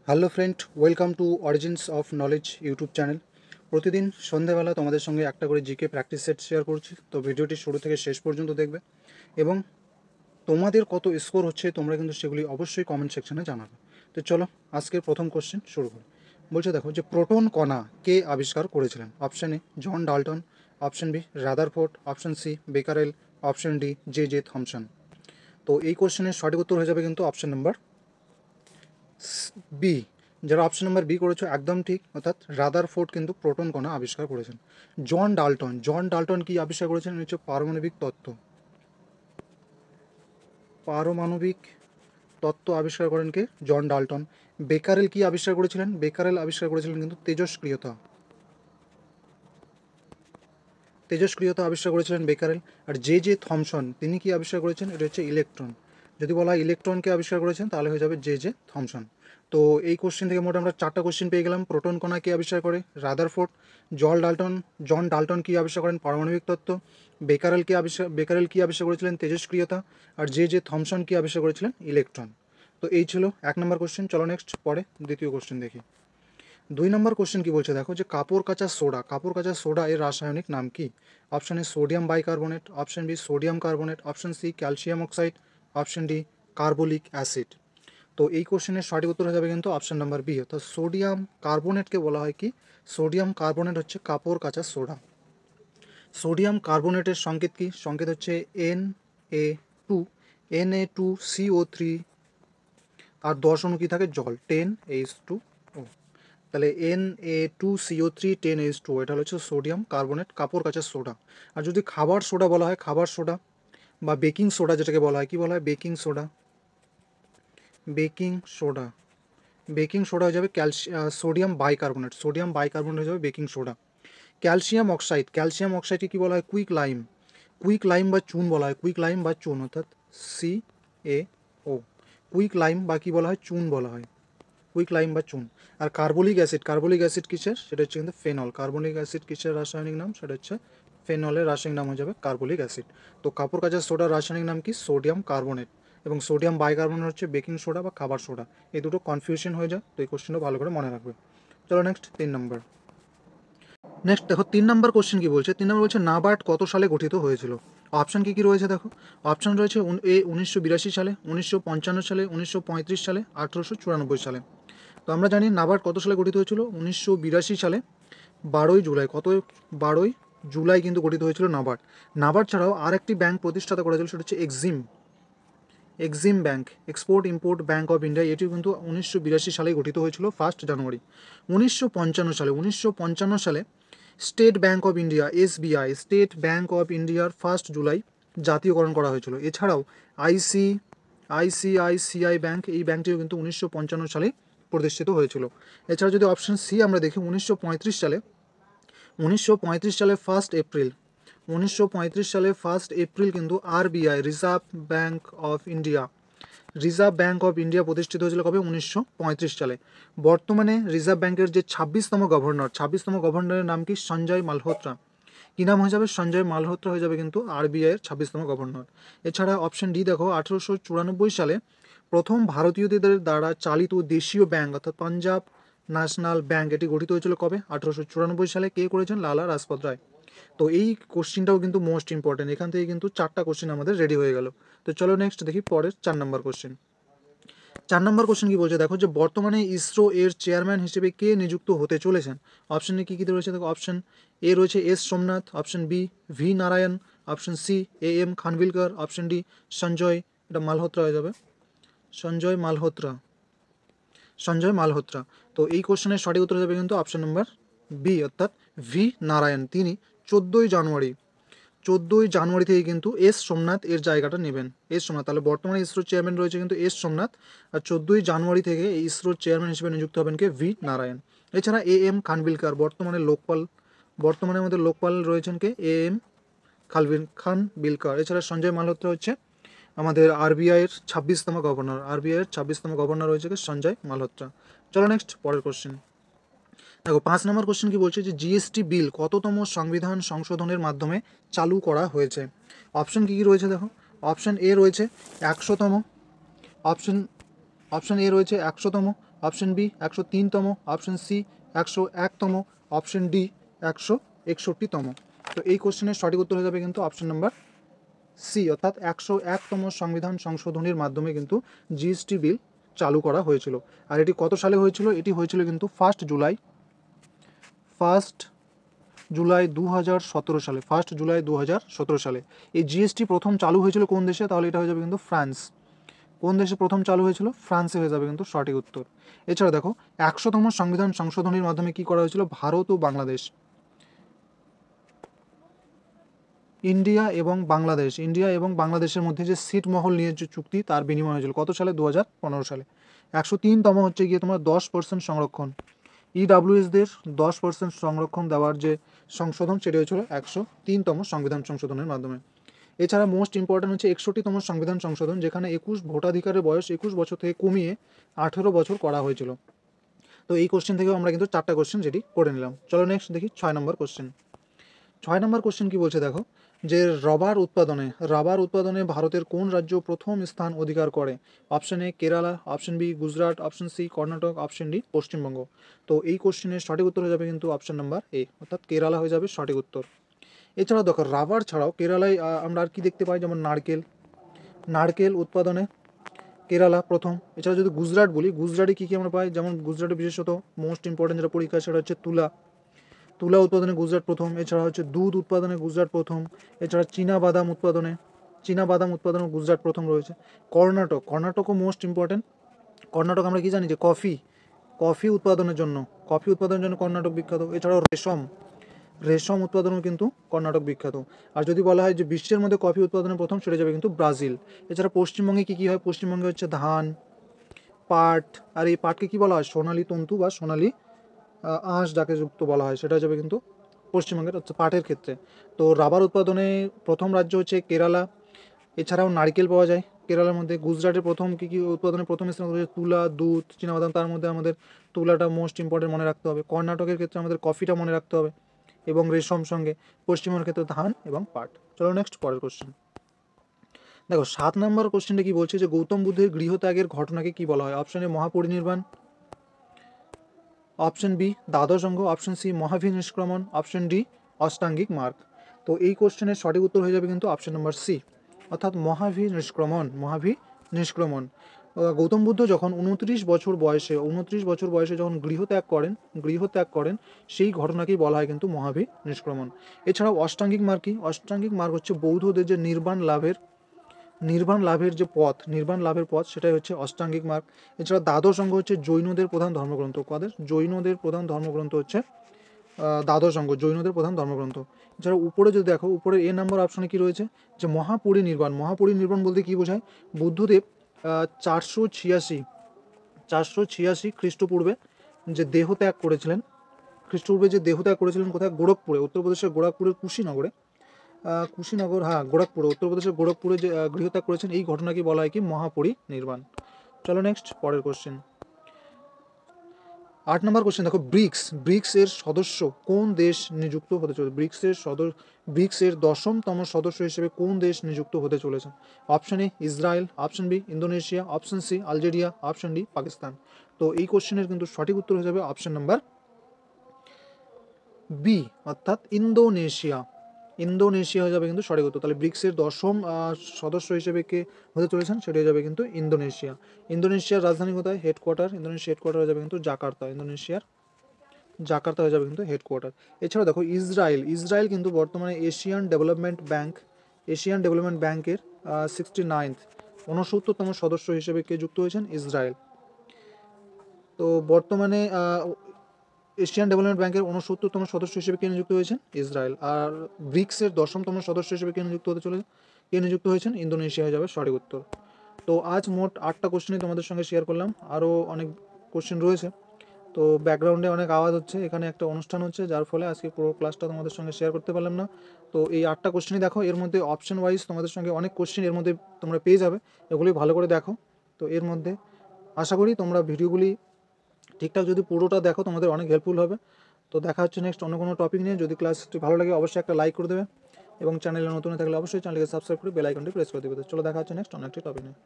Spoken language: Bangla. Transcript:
Hello friend, welcome to origins of knowledge YouTube channel. প্রতিদিন সন্ধ্যাবেলা তোমাদের সঙ্গে একটা করে জিকে প্র্যাকটিস সেট শেয়ার করছি, তো ভিডিওটি শুরু থেকে শেষ পর্যন্ত দেখবে এবং তোমাদের কত স্কোর হচ্ছে তোমরা কিন্তু সেগুলি অবশ্যই কমেন্ট সেকশনে জানাবে। তো চলো আজকের প্রথম কোশ্চেন শুরু করি। বলছে দেখো যে প্রোটন কণা কে আবিষ্কার করেছিলেন? Option A John Dalton, option B Rutherford, option C Becquerel, option D J J Thomson. তো এই কোশ্চেনের সঠিক উত্তর হয়ে যাবে কিন্তু অপশান নাম্বার বি। যারা অপশন নাম্বার বি করেছো একদম ঠিক, অর্থাৎ রাদারফোর্ড কিন্তু প্রোটন কণা আবিষ্কার করেছেন। জন ডাল্টন কি আবিষ্কার করেছেন? হচ্ছে পারমাণবিক তত্ত্ব। পারমাণবিক তত্ত্ব আবিষ্কার করেন কে? John Dalton. বেকারেল কি আবিষ্কার করেছিলেন? বেকারেল আবিষ্কার করেছিলেন কিন্তু তেজস্ক্রিয়তা। তেজস্ক্রিয়তা আবিষ্কার করেছিলেন বেকারেল। আর জে জে থমসন তিনি কি আবিষ্কার করেছেন? এটা হচ্ছে ইলেকট্রন। যদি বলা হয় ইলেকট্রনকে আবিষ্কার করেছেন তাহলে হয়ে যাবে জে জে থমসন। তো এই কোশ্চেন থেকে মোট আমরা 4টা কোশ্চেন পেয়ে গেলাম। প্রোটন কণা কে আবিষ্কার করে? রাদারফোর্ড। জন ডাল্টন কি আবিষ্কার করেন? পারমাণবিক তত্ত্ব। বেকারেল কি আবিষ্কার করেছিলেন? তেজস্ক্রিয়তা। আর জে জে থমসন কি আবিষ্কার করেছিলেন? ইলেকট্রন। তো এই ছিল 1 নম্বর কোশ্চেন। চলো নেক্সট পরে দ্বিতীয় কোশ্চেন দেখি। 2 নম্বর কোশ্চেন কি বলছে দেখো যে কাপড় কাচা সোডা এর রাসায়নিক নাম কি? Option A sodium bicarbonate, option B sodium carbonate, option C calcium oxide, option D carbolic acid. তো এই কোশ্চেনের সঠিক উত্তর হয়ে যাবে কিন্তু অপশন নাম্বার বি, অর্থাৎ সোডিয়াম কার্বনেটকে বলা হয় কি? সোডিয়াম কার্বনেট হচ্ছে কাপড় কাচা সোডা। সোডিয়াম কার্বনেটের সংকেত কি? সংকেত হচ্ছে Na2, Na2CO3, আর 10 অণু কি থাকে? জল, 10H2O। তাহলে Na2CO3 10H2O, এটা হচ্ছে সোডিয়াম কার্বনেট কাপড় কাচা সোডা। আর যদি খাবার সোডা বলা হয়, খাবার সোডা বা বেকিং সোডা যেটাকে বলা হয়, কি বলা হয়? Baking soda. Baking soda baking soda হয়ে যাবে সোডিয়াম বাইকার্বনেট হয়ে যাবে বেকিং সোডা। ক্যালসিয়াম অক্সাইডকে কি বলা হয়? কুইক লাইম বা চুন বলা হয়, অর্থাৎ CaO। কুইক লাইম বা কি বলা হয়? চুন বলা হয়, কুইক লাইম বা চুন। আর কার্বলিক অ্যাসিড কিসের? সেটা হচ্ছে কিন্তু ফেনল। কার্বলিক অ্যাসিড কিসের রাসায়নিক নাম? সেটা হচ্ছে ফেনলের রাসায়নিক নাম হয়ে যাবে কার্বলিক অ্যাসিড। তো কাপড় কাচা সোডার রাসায়নিক নাম কি? Sodium carbonate. এবং সোডিয়াম বাইকার্বনেট হচ্ছে বেকিং সোডা বা খাবার সোডা। এই দুটো কনফিউশন হয়ে যায়, তো এই কোশ্চেনটা ভালো করে মনে রাখবে। চলো নেক্সট 3 নম্বর। নেক্সট দেখো 3 নম্বর কোশ্চেন কি বলছে। 3 নম্বর বলছে নাবার্ড কত সালে গঠিত হয়েছিল? অপশান কি কি রয়েছে দেখো। অপশান রয়েছে এ 1982 সালে, 1955 সালে, 1935 সালে, 1894 সালে। তো আমরা জানি নাবার্ড কত সালে গঠিত হয়েছিল? 1982 সালে 12ই জুলাই। 12ই জুলাই কিন্তু গঠিত হয়েছিল নাবার্ড। নাবার্ড ছাড়াও আরেকটি ব্যাংক প্রতিষ্ঠাতা করা হয়েছিল, সেটা হচ্ছে Exim bank, export import bank of India. এটিও কিন্তু 1982 সালে গঠিত হয়েছিল 1 জানুয়ারি। 1955 সালে state bank of India, SBI, state bank of ইন্ডিয়ার 1 জুলাই জাতীয়করণ করা হয়েছিল। এছাড়াও আইসি আইসিআইসিআই ব্যাংক, এই ব্যাংকটিও কিন্তু 1955 সালে প্রতিষ্ঠিত হয়েছিল। এছাড়া যদি অপশন সি আমরা দেখি, 1935 সালে 1 এপ্রিল, 1935 সালে 1 এপ্রিল কিন্তু RBI, reserve bank of India প্রতিষ্ঠিত হয়েছিল কবে? 1935 সালে। বর্তমানে রিজার্ভ ব্যাংকের যে 26তম গভর্নরের নাম কি? সঞ্জয় মালহোত্রা। কী নাম হয়ে যাবে? সঞ্জয় মালহোত্রা হয়ে যাবে কিন্তু RBI এর 26তম গভর্নর। এছাড়া অপশন ডি দেখো, 1894 সালে প্রথম ভারতীয়দের দ্বারা চালিত দেশীয় ব্যাংক, অর্থাৎ পাঞ্জাব ন্যাশনাল ব্যাংক, এটি গঠিত হয়েছিল কবে? 1894 সালে। কে করেছেন? লালা রাজপথ রায়। তো এই কোশ্চেনটাও কিন্তু মোস্ট ইম্পর্টেন্ট। এখান থেকে কিন্তু 4টা কোশ্চেন আমাদের রেডি হয়ে গেল। তো চলো নেক্সট দেখি পরের 4 নম্বর কোশ্চেন। 4 নম্বর কোশ্চেন কি বলছে দেখো যে বর্তমানে ইসরো এর চেয়ারম্যান হিসেবে কে নিযুক্ত হতে চলেছেন? অপশনে কি কি রয়েছে দেখো। অপশন এ রয়েছে S Somnath, option B V Narayan, option C AM Khanwilkar, option D Sanjay, এটা মালহোত্রা হয়ে যাবে, সঞ্জয় মালহোত্রা। তো এই কোশ্চেনের সঠিক উত্তর যাবে কিন্তু অপশন নাম্বার বি, অর্থাৎ ভি নারায়ণ। তিনি 14ই জানুয়ারি 14ই জানুয়ারি থেকে কিন্তু এস সোমনাথ এর জায়গাটা নেবেন। এস সোমনাথ, তাহলে বর্তমানে ইসরোর চেয়ারম্যান রয়েছে কিন্তু এস সোমনাথ, আর 14ই জানুয়ারি থেকে এই ইসরোর চেয়ারম্যান হিসেবে নিযুক্ত হবেন কে? ভি নারায়ণ। এছাড়া AM খানভিলকার, বর্তমানে আমাদের লোকপাল রয়েছেন কে? AM খানভিলকার। এছাড়া সঞ্জয় মালহোত্রা হচ্ছে আমাদের আরবিআইয়ের 26তম গভর্নর রয়েছে কে? সঞ্জয় মালহোত্রা। চলো নেক্সট পরের কোশ্চেন দেখো। 5 নম্বর কোশ্চেন কি বলছে যে GST বিল কততম সংবিধান সংশোধনের মাধ্যমে চালু করা হয়েছে? অপশন কি কি রয়েছে দেখো। অপশন এ রয়েছে 100তম, অপশন অপশন এ রয়েছে 100তম, অপশন বি 103তম, অপশন সি 101তম, অপশন ডি 161তম। তো এই কোশ্চেনের সঠিক উত্তর হয়ে যাবে কিন্তু অপশন নাম্বার সি, অর্থাৎ 101তম সংবিধান সংশোধনীর মাধ্যমে কিন্তু জিএসটি বিল চালু করা হয়েছিল। আর এটি কত সালে হয়েছিল? এটি হয়েছিল কিন্তু 1 জুলাই 2017 সালে, 1 জুলাই 2017 সালে। এই জিএসটি প্রথম চালু হয়েছিল কোন দেশে? তাহলে এটা হয়ে যাবে কিন্তু ফ্রান্স। কোন দেশে প্রথম চালু হয়েছিল? ফ্রান্সে হয়ে যাবে কিন্তু সঠিক উত্তর। এছাড়া দেখো 100তম সংবিধান সংশোধনীর মাধ্যমে কি করা হয়েছিল? ভারত ও বাংলাদেশ, ইন্ডিয়া এবং বাংলাদেশের মধ্যে যে ছিটমহল নিয়ে যে চুক্তি, তার বিনিময় হয়েছিল কত সালে? 2015 সালে। 103তম হচ্ছে গিয়ে তোমার 10% সংরক্ষণ, ইডাব্লিউএসদের 10% সংরক্ষণ দেওয়ার যে সংশোধন, সেটা হয়েছিল 103তম সংবিধান সংশোধনের মাধ্যমে। এছাড়া মোস্ট ইম্পর্ট্যান্ট হচ্ছে 61তম সংবিধান সংশোধন, যেখানে ভোটাধিকারের বয়স 21 বছর থেকে কমিয়ে 18 বছর করা হয়েছিল। তো এই কোশ্চেন থেকেও আমরা কিন্তু 4টা কোশ্চেন যেটি করে নিলাম। চলো নেক্সট দেখি 6 নম্বর কোশ্চেন। 6 নম্বর কোশ্চেন কি বলছে দেখো, যে রাবার উৎপাদনে ভারতের কোন রাজ্য প্রথম স্থান অধিকার করে? Option A Kerala, option B Gujarat, option C Karnataka, option D Paschimbanga. তো এই কোশ্চেনের সঠিক উত্তর হয়ে যাবে কিন্তু অপশন নাম্বার এ, অর্থাৎ কেরালা হয়ে যাবে সঠিক উত্তর। এছাড়াও দেখো রাবার ছাড়াও কেরালায় আমরা আর কি দেখতে পাই, যেমন নারকেল উৎপাদনে কেরালা প্রথম। এছাড়া যদি গুজরাট বলি, গুজরাটে কী কী আমরা পাই? যেমন গুজরাটে বিশেষত মোস্ট ইম্পর্টেন্ট যেটা পরীক্ষা, সেটা হচ্ছে তুলা উৎপাদনে গুজরাট প্রথম। এছাড়া হচ্ছে দুধ উৎপাদনে গুজরাট প্রথম। এছাড়া চীনা বাদাম উৎপাদনে গুজরাট প্রথম রয়েছে। কর্ণাটকও মোস্ট ইম্পর্টেন্ট। কর্ণাটক আমরা কি জানি যে কফি উৎপাদনের জন্য কর্ণাটক বিখ্যাত। এছাড়াও রেশম উৎপাদনও কিন্তু কর্ণাটক বিখ্যাত। আর যদি বলা হয় যে বিশ্বের মধ্যে কফি উৎপাদনের প্রথম, সেটা যাবে কিন্তু ব্রাজিল। এছাড়া পশ্চিমবঙ্গে কী কী হয়? পশ্চিমবঙ্গে হচ্ছে ধান, পাট। আর এই পাটকে কী বলা হয়? সোনালী তন্তু বা সোনালী আঁশ যাকে যুক্ত বলা হয়, সেটা যাবে কিন্তু পশ্চিমবঙ্গের হচ্ছে পাটের ক্ষেত্রে। তো রাবার উৎপাদনে প্রথম রাজ্য হচ্ছে কেরালা। এছাড়াও নারকেল পাওয়া যায় কেরালার মধ্যে। গুজরাটের প্রথম কী কী উৎপাদনের প্রথম স্থান হচ্ছে তুলা, দুধ, চীনাবাদাম। তার মধ্যে আমাদের তুলাটা মোস্ট ইম্পর্টেন্ট মনে রাখতে হবে। কর্ণাটকের ক্ষেত্রে আমাদের কফিটা মনে রাখতে হবে এবং রেশম সঙ্গে। পশ্চিমবঙ্গের ক্ষেত্রে ধান এবং পাট। চলো নেক্সট পরের কোশ্চেন দেখো। 7 নম্বর কোশ্চেনটা কি বলছে, যে গৌতম বুদ্ধের গৃহত্যাগের ঘটনাকে কি বলা হয়? Option A Mahaparinirvan, option B দ্বাদশ অঙ্গ, অপশন সি মহাভিনিষ্ক্রমণ, অপশন ডি অষ্টাঙ্গিক মার্গ। তো এই কোশ্চেনের সঠিক উত্তর হয়ে যাবে কিন্তু অপশন নম্বর সি, অর্থাৎ মহাভিনিষ্ক্রমণ। গৌতম বুদ্ধ যখন 29 বছর বয়সে যখন গৃহত্যাগ করেন, সেই ঘটনাকেই বলা হয় কিন্তু মহাভিনিষ্ক্রমণ। এছাড়াও অষ্টাঙ্গিক মার্গ কি? অষ্টাঙ্গিক মার্গ হচ্ছে বৌদ্ধদের যে নির্বাণ লাভের পথ, সেটাই হচ্ছে অষ্টাঙ্গিক মার্গ। এছাড়া দ্বাদশ অঙ্গ হচ্ছে জৈনদের প্রধান ধর্মগ্রন্থ। জৈনদের প্রধান ধর্মগ্রন্থ হচ্ছে দ্বাদশ অঙ্গ, জৈনদের প্রধান ধর্মগ্রন্থ। এছাড়া উপরে যদি দেখো, উপরে এ নম্বর অপশনে কি রয়েছে, যে মহাপরিনির্বাণ বলতে কি বোঝায়? বুদ্ধদেব 486 খ্রিস্টপূর্বে যে দেহত্যাগ করেছিলেন, কোথায়? গোরখপুরে, উত্তরপ্রদেশের গোরখপুরের উত্তরপ্রদেশের গোরখপুরে যে গৃহত্যাগ করেছেন, এই ঘটনাকে বলা হয় কি? মহাপরিনির্বাণ। চলো নেক্সট পরের কোশ্চেন। 8 নম্বর কোশ্চেন দেখো, ব্রিক্স এর সদস্য কোন দেশ নিযুক্ত হতে চলেছে? ব্রিক্স এর 10তম সদস্য হিসেবে কোন দেশ নিযুক্ত হতে চলেছে? Option A Israel, option B Indonesia, option C Algeria, option D Pakistan. তো এই কোশ্চেনের কিন্তু সঠিক উত্তর হয়ে যাবে অপশন নাম্বার বি, অর্থাৎ ইন্দোনেশিয়া হয়ে যাবে কিন্তু সঠিক উত্তর। তাহলে ব্রিক্সের 10ম সদস্য হিসেবে কে হতে চলেছেন, সেটা হয়ে যাবে কিন্তু ইন্দোনেশিয়ার রাজধানী কোথায়? ইন্দোনেশিয়ার হেডকোয়ার্টার হয়ে যাবে কিন্তু জাকার্তা হয়ে যাবে কিন্তু হেডকোয়ার্টার। এছাড়াও দেখো ইসরায়েল কিন্তু বর্তমানে এশিয়ান ডেভেলপমেন্ট ব্যাংকের 69তম সদস্য হিসেবে কে যুক্ত হয়েছেন? ইসরায়েল। তো বর্তমানে এশিয়ান ডেভেলপমেন্ট ব্যাংকের 69তম সদস্য হিসেবে কে নিযুক্ত হয়েছেন? ইসরায়েল। আর ব্রিক্সের 10তম সদস্য হিসেবে কে নিযুক্ত হয়েছেন? ইন্দোনেশিয়া হয়ে যাবে সঠিক উত্তর। তো আজ মোট 8টা কোশ্চেনই তোমাদের সঙ্গে শেয়ার করলাম, আরও অনেক কোশ্চেন রয়েছে। তো ব্যাকগ্রাউন্ডে অনেক আওয়াজ হচ্ছে, এখানে একটা অনুষ্ঠান হচ্ছে, যার ফলে আজকে পুরো ক্লাসটা তোমাদের সঙ্গে শেয়ার করতে পারলাম না। তো এই 8টা কোশ্চেনই দেখো, এর মধ্যে অপশন ওয়াইজ তোমাদের সঙ্গে অনেক কোশ্চেন এর মধ্যে তোমরা পেয়ে যাবে, এগুলি ভালো করে দেখো। তো এর মধ্যে আশা করি তোমরা ভিডিওগুলি ঠিকঠাক যদি পুরোটা দেখো, তোমাদের অনেক হেল্পফুল হবে। তো দেখা হচ্ছে নেক্সট অন্য কোনো টপিক নিয়ে। যদি ক্লাসটি ভালো লাগে অবশ্যই একটা লাইক করে দেবে এবং চ্যানেলে নতুন থাকলে অবশ্যই চ্যানেলকে সাবস্ক্রাইব করে বেল আইকনটি প্রেস করে দেবে। চলো দেখা হচ্ছে নেক্সট অন্য একটি টপিক নিয়ে।